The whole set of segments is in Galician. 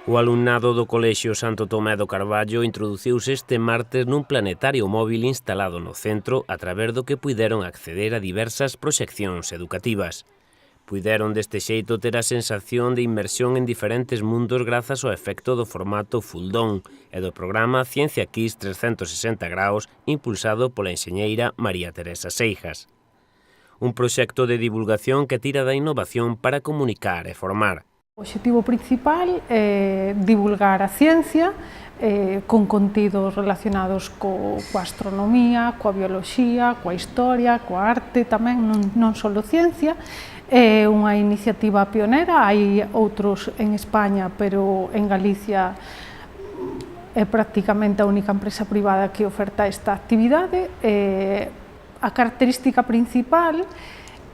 O alumnado do Colexio Santo Tomé do Carballo introduciuse este martes nun planetario móvil instalado no centro a través do que puideron acceder a diversas proxeccións educativas. Puideron deste xeito ter a sensación de inmersión en diferentes mundos grazas ao efecto do formato Full Dome e do programa Ciencia Kids 360 graus impulsado pola enxeñeira María Teresa Seijas. Un proxecto de divulgación que tira da innovación para comunicar e formar. O obxectivo principal é divulgar a ciencia con contidos relacionados coa astronomía, coa bioloxía, coa historia, coa arte tamén, non só ciencia. É unha iniciativa pionera, hai outros en España, pero en Galicia é prácticamente a única empresa privada que oferta esta actividade. A característica principal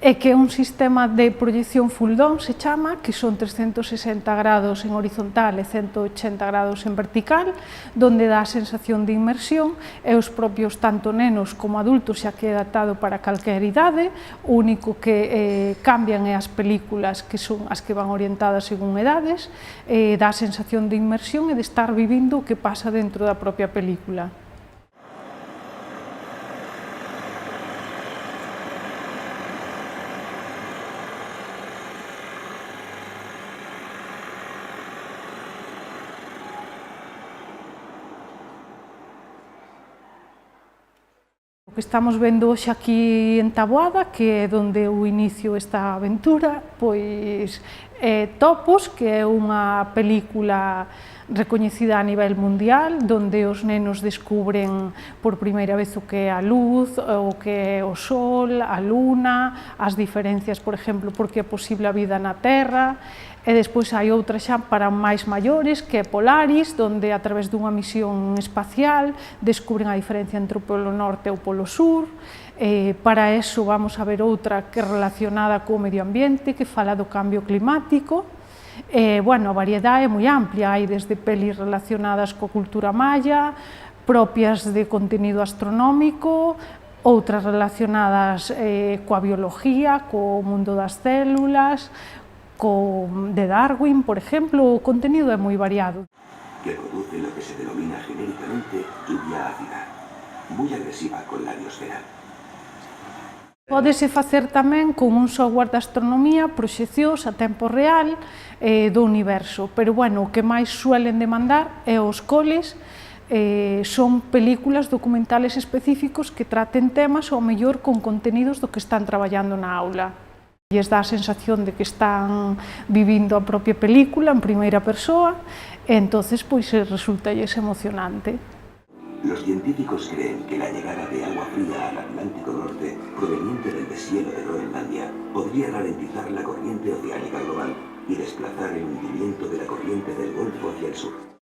é que é un sistema de proyección full dome, se chama, que son 360 grados en horizontal e 180 grados en vertical, donde dá a sensación de inmersión, e os propios tanto nenos como adultos, xa que é adaptado para calquer idade. O único que cambian é as películas, que son as que van orientadas según edades, dá a sensación de inmersión e de estar vivindo o que pasa dentro da propia película. O que estamos vendo hoxe aquí en Taboada, que é onde o inicio esta aventura, pois é Topos, que é unha película recoñecida a nivel mundial, donde os nenos descubren por primeira vez o que é a luz, o que é o sol, a luna, as diferencias, por exemplo, porque é posible a vida na Terra. E despois hai outra xa para máis maiores, que é Polaris, onde a través dunha misión espacial descubren a diferencia entre o polo norte e o polo sur. Para eso vamos a ver outra que é relacionada co medio ambiente, que fala do cambio climático. Bueno, a variedade é moi amplia, hai desde pelis relacionadas coa cultura maya, propias de contenido astronómico, outras relacionadas coa biología, co mundo das células, de Darwin, por exemplo. O contenido é moi variado. Que produce lo que se denomina genéricamente lluvia ácida, moi agresiva con la biosfera. Pódese facer tamén con un software de astronomía, proxeccións a tempo real do universo, pero bueno, o que máis suelen demandar é os coles. Son películas documentales específicos que traten temas ao mellor con contenidos do que están traballando na aula. Lles dá a sensación de que están vivindo a propia película en primeira persoa, e entonces pois resultalles emocionante. Los científicos creen que la llegada de agua fría al Atlántico Norte, proveniente del deshielo de Groenlandia, podría ralentizar la corriente oceánica global y desplazar el hundimiento de la corriente del Golfo hacia el sur.